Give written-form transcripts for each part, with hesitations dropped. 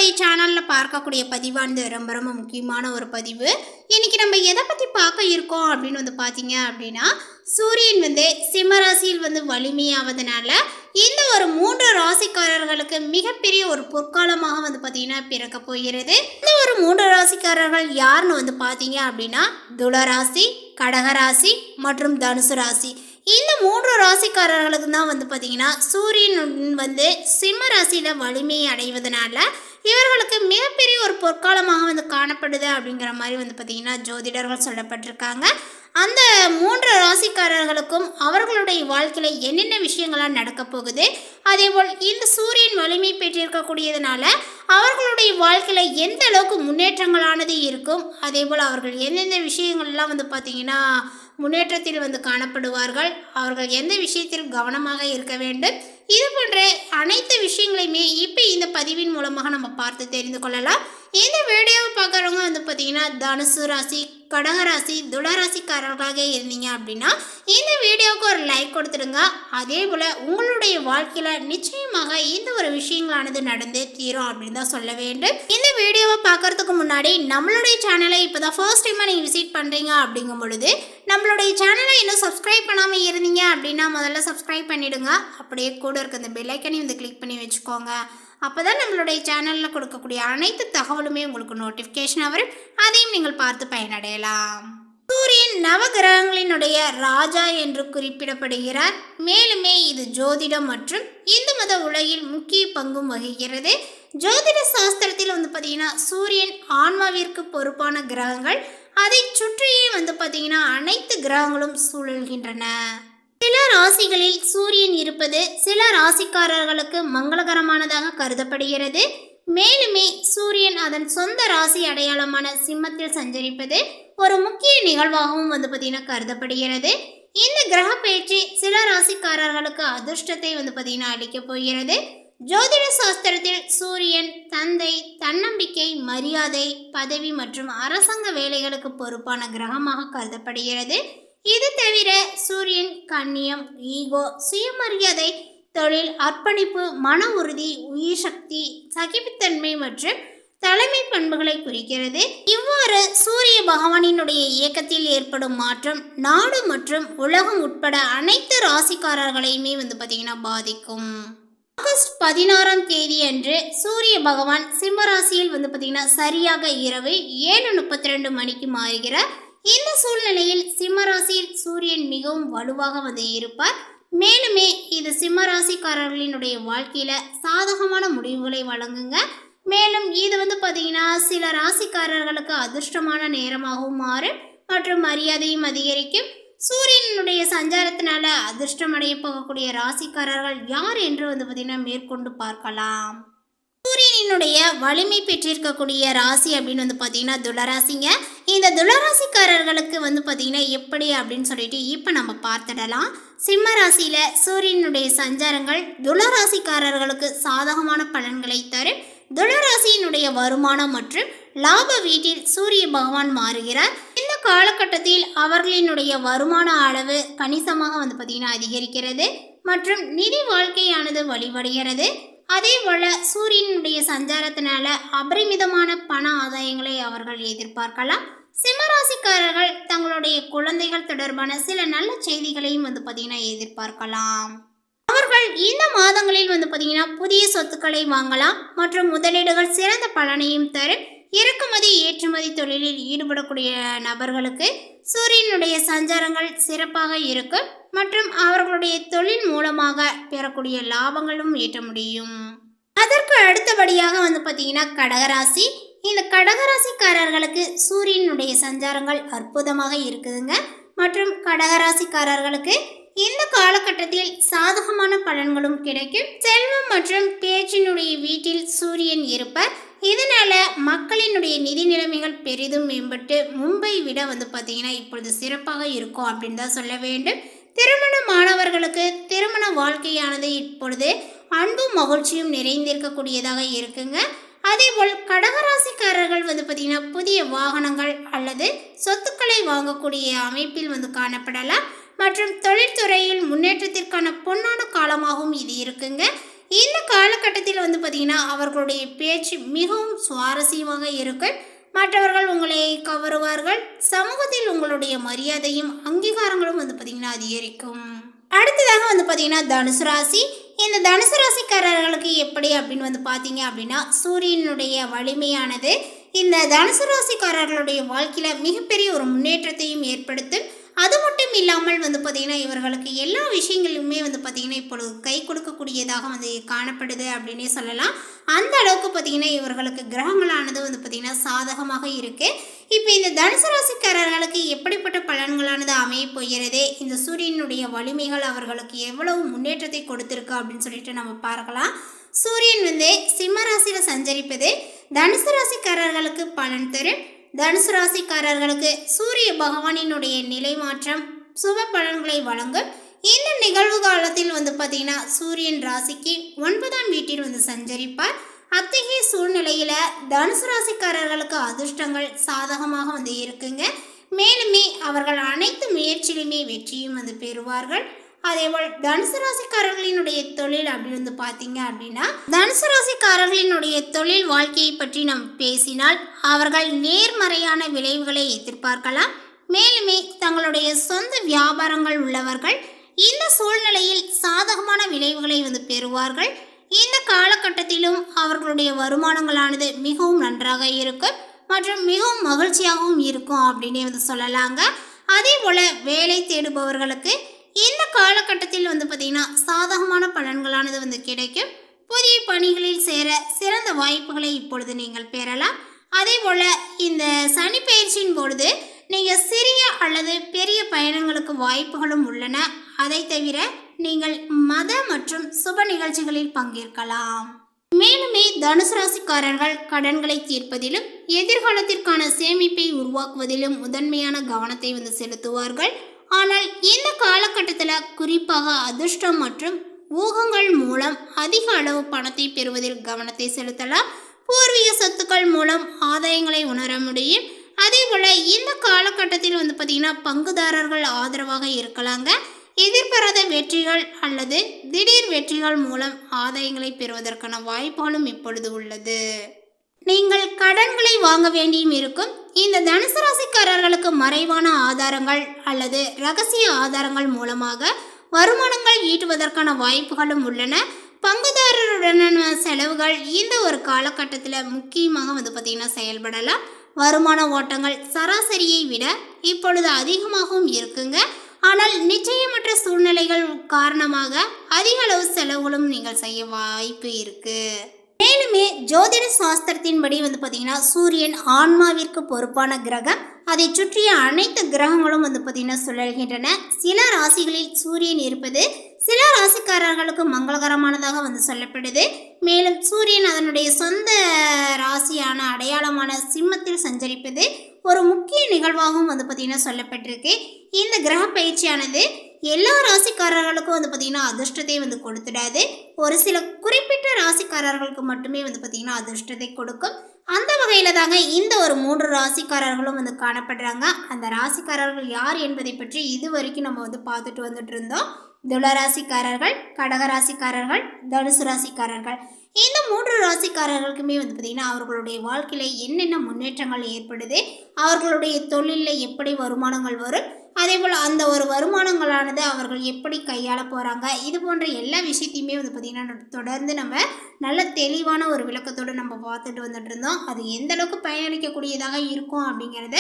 நம்மளுடைய சேனலில் பார்க்கக்கூடிய பதிவானது ரொம்ப ரொம்ப முக்கியமான ஒரு பதிவு. இன்றைக்கி நம்ம எதை பற்றி பார்க்க இருக்கோம் அப்படின்னு பார்த்தீங்க அப்படின்னா, சூரியன் சிம்மராசியில் வலிமையாவதனால இந்த ஒரு 3 ராசிக்காரர்களுக்கு மிகப்பெரிய ஒரு பொற்காலமாக பார்த்தீங்கன்னா பிறக்க போகிறது. இந்த ஒரு 3 ராசிக்காரர்கள் யாருன்னு பார்த்தீங்க அப்படின்னா, துளராசி, கடகராசி மற்றும் தனுசு ராசி. இந்த 3 ராசிக்காரர்களுக்கு தான் பார்த்தீங்கன்னா சூரியன் சிம்ம ராசியில் வலிமையை அடைவதனால இவர்களுக்கு மிகப்பெரிய ஒரு பொற்காலமாக காணப்படுது அப்படிங்கிற மாதிரி பார்த்தீங்கன்னா ஜோதிடர்கள் சொல்லப்பட்டிருக்காங்க. அந்த 3 ராசிக்காரர்களுக்கும் அவர்களுடைய வாழ்க்கையில் என்னென்ன விஷயங்கள்லாம் நடக்க போகுது, அதேபோல் இந்த சூரியன் வலிமை பெற்றிருக்கக்கூடியதுனால அவர்களுடைய வாழ்க்கையில் எந்த அளவுக்கு முன்னேற்றங்களானது இருக்கும், அதேபோல் அவர்கள் எந்தெந்த விஷயங்கள்லாம் பார்த்தீங்கன்னா முன்னேற்றத்தில் காணப்படுவார்கள், அவர்கள் எந்த விஷயத்தில் கவனமாக இருக்க வேண்டும், இது போன்ற அனைத்து விஷயங்களையுமே இப்போ இந்த பதிவின் மூலமாக நம்ம பார்த்து தெரிந்து கொள்ளலாம். இந்த வீடியோவை பார்க்குறவங்க பார்த்தீங்கன்னா தனுசு ராசி, கடகராசி, துளராசிக்காரர்களாக இருந்தீங்க அப்படின்னா இந்த வீடியோவுக்கு ஒரு லைக் கொடுத்துடுங்க. அதே போல் உங்களுடைய வாழ்க்கையில் நிச்சயமாக இந்த ஒரு விஷயங்களானது நடந்தே தீரும் அப்படின்னு தான் சொல்ல வேண்டும். இந்த வீடியோவை பார்க்கறதுக்கு முன்னாடி நம்மளுடைய சேனலை இப்போ தான் ஃபர்ஸ்ட் டைமாக நீங்கள் விசிட் பண்ணுறீங்க அப்படிங்கும் பொழுது நம்மளுடைய சேனலை இன்னும் சப்ஸ்கிரைப் பண்ணாமல் இருந்தீங்க அப்படின்னா முதல்ல சப்ஸ்கிரைப் பண்ணிவிடுங்க. அப்படியே கூட இருக்க இந்த பெல் ஐக்கனையும் கிளிக் பண்ணி வச்சுக்கோங்க. அப்போ தான் நம்மளுடைய சேனலில் கொடுக்கக்கூடிய அனைத்து தகவலுமே உங்களுக்கு நோட்டிஃபிகேஷன் வரும், அதையும் நீங்கள் பார்த்து பயனடையலாம். சூரியன் நவகிரகங்களினுடைய ராஜா என்று குறிப்பிடப்படுகிறார். மேலுமே இது ஜோதிடம் மற்றும் இந்து மத உலகில் முக்கிய பங்கும் வகிக்கிறது. ஜோதிட சாஸ்திரத்தில் பார்த்தீங்கன்னா சூரியன் ஆன்மாவிற்கு பொறுப்பான கிரகங்கள், அதை சுற்றியே பார்த்தீங்கன்னா அனைத்து கிரகங்களும் சூழல்கின்றன. சில ராசிகளில் சூரியன் இருப்பது சில ராசிக்காரர்களுக்கு மங்களகரமானதாக கருதப்படுகிறது. மேலுமே சூரியன் அதன் சொந்த ராசி அடையாளமான சிம்மத்தில் சஞ்சரிப்பது ஒரு முக்கிய நிகழ்வாகவும் பார்த்தீங்கன்னா கருதப்படுகிறது. இந்த கிரக பயிற்சி சில ராசிக்காரர்களுக்கு அதிர்ஷ்டத்தை பார்த்தீங்கன்னா அளிக்கப் போகிறது. ஜோதிட சாஸ்திரத்தில் சூரியன் தந்தை, தன்னம்பிக்கை, மரியாதை, பதவி மற்றும் அரசாங்க வேலைகளுக்கு பொறுப்பான கிரகமாக கருதப்படுகிறது. இது தவிர சூரியன் கண்ணியம், ஈகோ, சுயமரியாதை, தொழில், அர்ப்பணிப்பு, மன உறுதி, உயிர் சக்தி, சகிப்புத்தன்மை மற்றும் தலைமை பண்புகளை குறிக்கிறது. இவ்வாறு சூரிய பகவானினுடைய இயக்கத்தில் ஏற்படும் மாற்றம் நாடு மற்றும் உலகம் உட்பட அனைத்து ராசிக்காரர்களையுமே பார்த்தீங்கன்னா பாதிக்கும். ஆகஸ்ட் 16ஆம் தேதி அன்று சூரிய பகவான் சிம்மராசியில் பார்த்தீங்கன்னா சரியாக இரவு 7:32 மணிக்கு மாறுகிறார். இந்த சூழ்நிலையில் சிம்மராசியில் சூரியன் மிகவும் வலுவாக இருப்பார். மேலுமே இது சிம்மராசிக்காரர்களினுடைய வாழ்க்கையில சாதகமான முடிவுகளை வழங்குங்க. மேலும் இது பார்த்தீங்கன்னா சில ராசிக்காரர்களுக்கு அதிர்ஷ்டமான நேரமாகவும் மாறும் மற்றும் மரியாதையும் அதிகரிக்கும். சூரியனுடைய சஞ்சாரத்தினால அதிர்ஷ்டம் அடைய போகக்கூடிய ராசிக்காரர்கள் யார் என்று பார்த்தீங்கன்னா மேற்கொண்டு பார்க்கலாம். சூரியனுடைய வலிமை பெற்றிருக்கக்கூடிய ராசி அப்படின்னு பார்த்தீங்கன்னா துளராசிங்க. இந்த துளராசிக்காரர்களுக்கு பார்த்தீங்கன்னா எப்படி அப்படின்னு சொல்லிட்டு இப்போ நம்ம பார்த்துடலாம். சிம்ம ராசியில் சூரியனுடைய சஞ்சாரங்கள் துளராசிக்காரர்களுக்கு சாதகமான பலன்களை தரும். துளராசியினுடைய வருமானம் மற்றும் லாப வீட்டில் சூரிய பகவான் மாறுகிறார். இந்த காலகட்டத்தில் அவர்களினுடைய வருமான அளவு கணிசமாக பார்த்தீங்கன்னா அதிகரிக்கிறது மற்றும் நிதி வாழ்க்கையானது வழிவடைகிறது. அதே போல சூரியனுடைய சஞ்சாரத்தினால அபரிமிதமான பண ஆதாயங்களை அவர்கள் எதிர்பார்க்கலாம். சிம்மராசிக்காரர்கள் தங்களுடைய குழந்தைகள் தொடர்பான சில நல்ல செய்திகளையும் பார்த்தீங்கன்னா எதிர்பார்க்கலாம். அவர்கள் இந்த மாதங்களில் பார்த்தீங்கன்னா புதிய சொத்துக்களை வாங்கலாம் மற்றும் முதலீடுகள் சிறந்த பலனையும் தரும். இறக்குமதி ஏற்றுமதி தொழிலில் ஈடுபடக்கூடிய நபர்களுக்கு சூரியனுடைய சஞ்சாரங்கள் சிறப்பாக இருக்கும் மற்றும் அவர்களுடைய தொழில் மூலமாக பெறக்கூடிய லாபங்களும் ஈட்ட முடியும். அதற்கு அடுத்தபடியாக பார்த்தீங்கன்னா கடகராசி. இந்த கடகராசிக்காரர்களுக்கு சூரியனுடைய சஞ்சாரங்கள் அற்புதமாக இருக்குதுங்க மற்றும் கடகராசிக்காரர்களுக்கு இந்த காலகட்டத்தில் சாதகமான பலன்களும் கிடைக்கும். செல்வம் மற்றும் பேச்சினுடைய வீட்டில் சூரியன் இருப்பார். இதனால மக்களினுடைய நிதி நிலைமைகள் பெரிதும் மேம்பட்டு மும்பை விட பார்த்தீங்கன்னா இப்பொழுது சிறப்பாக இருக்கும் அப்படின்னு தான் சொல்ல வேண்டும். திருமண மாணவர்களுக்கு திருமண வாழ்க்கையானது இப்பொழுது அன்பும் மகிழ்ச்சியும் நிறைந்திருக்கக்கூடியதாக இருக்குங்க. அதேபோல் கடகராசிக்காரர்கள் பார்த்தீங்கன்னா புதிய வாகனங்கள் அல்லது சொத்துக்களை வாங்கக்கூடிய அமைப்பில் காணப்படலாம் மற்றும் தொழில்துறையில் முன்னேற்றத்திற்கான பொன்னான காலமாகவும் இது இருக்குங்க. இந்த காலகட்டத்தில் வந்து பார்த்திங்கன்னா அவர்களுடைய பேச்சு மிகவும் சுவாரஸ்யமாக இருக்கும். மற்றவர்கள் உங்களை கவருவார்கள். சமூகத்தில் உங்களுடைய மரியாதையும் அங்கீகாரங்களும் வந்து பார்த்திங்கன்னா அதிகரிக்கும். அடுத்ததாக வந்து பார்த்திங்கன்னா தனுசு ராசி. இந்த தனுசு ராசிக்காரர்களுக்கு எப்படி அப்படின்னு வந்து பார்த்தீங்க அப்படின்னா, சூரியனுடைய வலிமையானது இந்த தனுசு ராசிக்காரர்களுடைய வாழ்க்கையில் மிகப்பெரிய ஒரு முன்னேற்றத்தையும் ஏற்படுத்தும். அது மட்டும் இல்லாமல் வந்து பார்த்திங்கன்னா இவர்களுக்கு எல்லா விஷயங்களுமே வந்து பார்த்திங்கன்னா இப்பொழுது கை கொடுக்கக்கூடியதாக வந்து காணப்படுது அப்படின்னே சொல்லலாம். அந்த அளவுக்கு பார்த்திங்கன்னா இவர்களுக்கு கிரகங்களானது வந்து பார்த்திங்கன்னா சாதகமாக இருக்குது. இப்போ இந்த தனுசு ராசிக்காரர்களுக்கு எப்படிப்பட்ட பலன்களானது அமைய போகிறது, இந்த சூரியனுடைய வலிமைகள் அவர்களுக்கு எவ்வளவு முன்னேற்றத்தை கொடுத்துருக்கு அப்படின்னு சொல்லிட்டு நம்ம பார்க்கலாம். சூரியன் வந்து சிம்ம ராசியில் சஞ்சரிப்பது தனுசு ராசிக்காரர்களுக்கு பலன் தரும். தனுசு ராசிக்காரர்களுக்கு சூரிய பகவானினுடைய நிலை மாற்றம் சுப பலன்களை வழங்கும். இந்த நிகழ்வு காலத்தில் வந்து பார்த்திங்கன்னா சூரியன் ராசிக்கு 9ஆம் வீட்டில் வந்து சஞ்சரிப்பார். அத்தகைய சூழ்நிலையில் தனுசு ராசிக்காரர்களுக்கு அதிர்ஷ்டங்கள் சாதகமாக வந்து இருக்குங்க. மேலுமே அவர்கள் அனைத்து முயற்சியிலுமே வெற்றியும் வந்து பெறுவார்கள். அதேபோல் தனுசு ராசிக்காரர்களினுடைய தொழில் அப்படின்னு வந்து பார்த்தீங்க அப்படின்னா, தனுசு ராசிக்காரர்களினுடைய தொழில் வாழ்க்கையை பற்றி நாம் பேசினால் அவர்கள் நேர்மறையான விளைவுகளை எதிர்பார்க்கலாம். மேலுமே தங்களுடைய சொந்த வியாபாரங்கள் உள்ளவர்கள் இந்த சூழ்நிலையில் சாதகமான விளைவுகளை வந்து பெறுவார்கள். இந்த காலகட்டத்திலும் அவர்களுடைய வருமானங்களானது மிகவும் நன்றாக இருக்கும் மற்றும் மிகவும் மகிழ்ச்சியாகவும் இருக்கும் அப்படின்னே வந்து சொல்லலாங்க. அதே போல் வேலை தேடுபவர்களுக்கு இந்த காலகட்டத்தில் வந்து பார்த்திங்கன்னா சாதகமான பலன்களானது வந்து கிடைக்கும். புதிய பணிகளில் சேர சிறந்த வாய்ப்புகளை இப்பொழுது நீங்கள் பெறலாம். அதே போல் இந்த சனி பயிற்சியின் பொழுது நீங்கள் சிறிய அல்லது பெரிய பயணங்களுக்கு வாய்ப்புகளும் உள்ளன. அதை தவிர நீங்கள் மத மற்றும் சுப நிகழ்ச்சிகளில் பங்கேற்கலாம். மேலுமே தனுசு ராசிக்காரர்கள் கடன்களை தீர்ப்பதிலும் எதிர்காலத்திற்கான சேமிப்பை உருவாக்குவதிலும் முதன்மையான கவனத்தை வந்து செலுத்துவார்கள். ஆனால் இந்த காலகட்டத்தில் குறிப்பாக அதிர்ஷ்டம் மற்றும் ஊகங்கள் மூலம் அதிக அளவு பணத்தை பெறுவதில் கவனத்தை செலுத்தலாம். பூர்வீக சொத்துக்கள் மூலம் ஆதாயங்களை உணர முடியும். அதே போல் இந்த காலகட்டத்தில் வந்து பார்த்திங்கன்னா பங்குதாரர்கள் ஆதரவாக இருக்கலாங்க. எதிர்பாராத வெற்றிகள் அல்லது திடீர் வெற்றிகள் மூலம் ஆதாயங்களை பெறுவதற்கான வாய்ப்புகளும் இப்பொழுது உள்ளது. நீங்கள் கடன்களை வாங்க வேண்டியும் இருக்கும். இந்த தனுசு ராசிக்காரர்களுக்கு மறைவான ஆதாரங்கள் அல்லது இரகசிய ஆதாரங்கள் மூலமாக வருமானங்கள் ஈட்டுவதற்கான வாய்ப்புகளும் உள்ளன. பங்குதாரருடனான செலவுகள் இந்த ஒரு காலகட்டத்தில் முக்கியமாக வந்து பார்த்திங்கன்னா செயல்படலாம். வருமான ஓட்டங்கள் சராசரியை விட இப்பொழுது அதிகமாகவும் இருக்குங்க. ஆனால் நிச்சயமற்ற சூழ்நிலைகள் காரணமாக அதிக அளவு செலவுகளும் நீங்கள் செய்ய வாய்ப்பு இருக்குது. மேலுமே ஜோதிட சாஸ்திரத்தின்படி வந்து பார்த்திங்கன்னா சூரியன் ஆன்மாவிற்கு பொறுப்பான கிரகம். அதை சுற்றிய அனைத்து கிரகங்களும் வந்து பார்த்திங்கன்னா சுழல்கின்றன. சில ராசிகளில் சூரியன் இருப்பது சில ராசிக்காரர்களுக்கு மங்களகரமானதாக வந்து சொல்லப்படுது. மேலும் சூரியன் அதனுடைய சொந்த ராசியான அடையாளமான சிம்மத்தில் சஞ்சரிப்பது ஒரு முக்கிய நிகழ்வாகவும் வந்து பார்த்திங்கன்னா சொல்லப்பட்டிருக்கு. இந்த கிரக பயிற்சியானது எல்லா ராசிக்காரர்களுக்கும் வந்து பார்த்திங்கன்னா அதிர்ஷ்டத்தை வந்து கொடுத்துடாது. ஒரு சில குறிப்பிட்ட ராசிக்காரர்களுக்கு மட்டுமே வந்து பார்த்திங்கன்னா அதிர்ஷ்டத்தை கொடுக்கும். அந்த வகையில் தாங்க இந்த ஒரு 3 ராசிக்காரர்களும் வந்து காணப்படுறாங்க. அந்த ராசிக்காரர்கள் யார் என்பதை பற்றி இது வரைக்கும் நம்ம வந்து பார்த்துட்டு வந்துட்டு இருந்தோம். துளராசிக்காரர்கள், கடகராசிக்காரர்கள், தனுசு ராசிக்காரர்கள். இந்த 3 ராசிக்காரர்களுக்குமே வந்து பார்த்திங்கன்னா அவர்களுடைய வாழ்க்கையில் என்னென்ன முன்னேற்றங்கள் ஏற்படுது, அவர்களுடைய தொழிலில் எப்படி வருமானங்கள் வரும், அதே போல் அந்த ஒரு வருமானங்களானது அவர்கள் எப்படி கையாள போகிறாங்க, இது போன்ற எல்லா விஷயத்தையுமே வந்து பார்த்திங்கன்னா தொடர்ந்து நம்ம நல்ல தெளிவான ஒரு விளக்கத்தோடு நம்ம பார்த்துட்டு வந்துட்டு இருந்தோம். அது எந்த அளவுக்கு பயனளிக்கக்கூடியதாக இருக்கும் அப்படிங்கிறத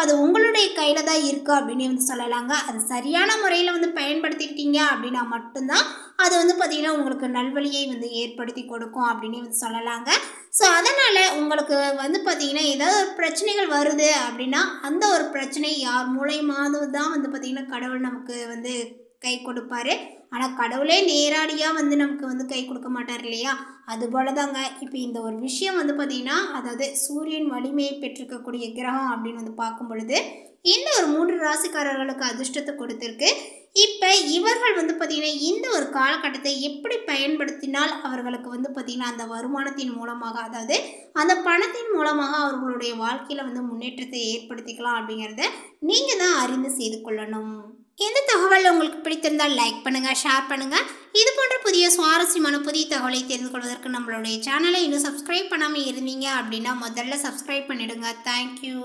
அது உங்களுடைய கையில் தான் இருக்குது அப்படின்னு வந்து சொல்லலாங்க. அது சரியான முறையில் வந்து பயன்படுத்திக்கிட்டீங்க அப்படின்னா மட்டும்தான் அது வந்து பார்த்திங்கன்னா உங்களுக்கு நல்வழியை வந்து ஏற்படுத்தி கொடுக்கும் அப்படின்னு வந்து சொல்லலாங்க. ஸோ அதனால் உங்களுக்கு வந்து பார்த்திங்கன்னா ஏதாவது ஒரு பிரச்சனைகள் வருது அப்படின்னா அந்த ஒரு பிரச்சனை யார் மூலயமாவது தான் வந்து பார்த்திங்கன்னா கடவுள் நமக்கு வந்து கை கொடுப்பாரு. ஆனால் கடவுளே நேரடியாக வந்து நமக்கு வந்து கை கொடுக்க மாட்டார் இல்லையா? அதுபோல தாங்க இப்போ இந்த ஒரு விஷயம் வந்து பார்த்திங்கன்னா அதாவது சூரியன் வலிமையை பெற்றிருக்கக்கூடிய கிரகம் அப்படின்னு வந்து பார்க்கும் பொழுது இந்த ஒரு 3 ராசிக்காரர்களுக்கு அதிர்ஷ்டத்தை கொடுத்துருக்கு. இப்போ இவர்கள் வந்து பார்த்திங்கன்னா இந்த ஒரு காலகட்டத்தை எப்படி பயன்படுத்தினால் அவர்களுக்கு வந்து பார்த்திங்கன்னா அந்த வருமானத்தின் மூலமாக அதாவது அந்த பணத்தின் மூலமாக அவர்களுடைய வாழ்க்கையில் வந்து முன்னேற்றத்தை ஏற்படுத்திக்கலாம் அப்படிங்கிறத நீங்கள் தான் அறிந்து செய்து கொள்ளணும். இந்த தகவல் உங்களுக்கு பிடித்திருந்தால் லைக் பண்ணுங்கள், ஷேர் பண்ணுங்கள். இது போன்ற புதிய சுவாரஸ்யமான புதிய தகவலை தெரிந்து கொள்வதற்கு நம்மளுடைய சேனலை இன்னும் சப்ஸ்கிரைப் பண்ணாமல் இருந்தீங்க அப்படின்னா முதல்ல சப்ஸ்கிரைப் பண்ணிடுங்க. தேங்க்யூ.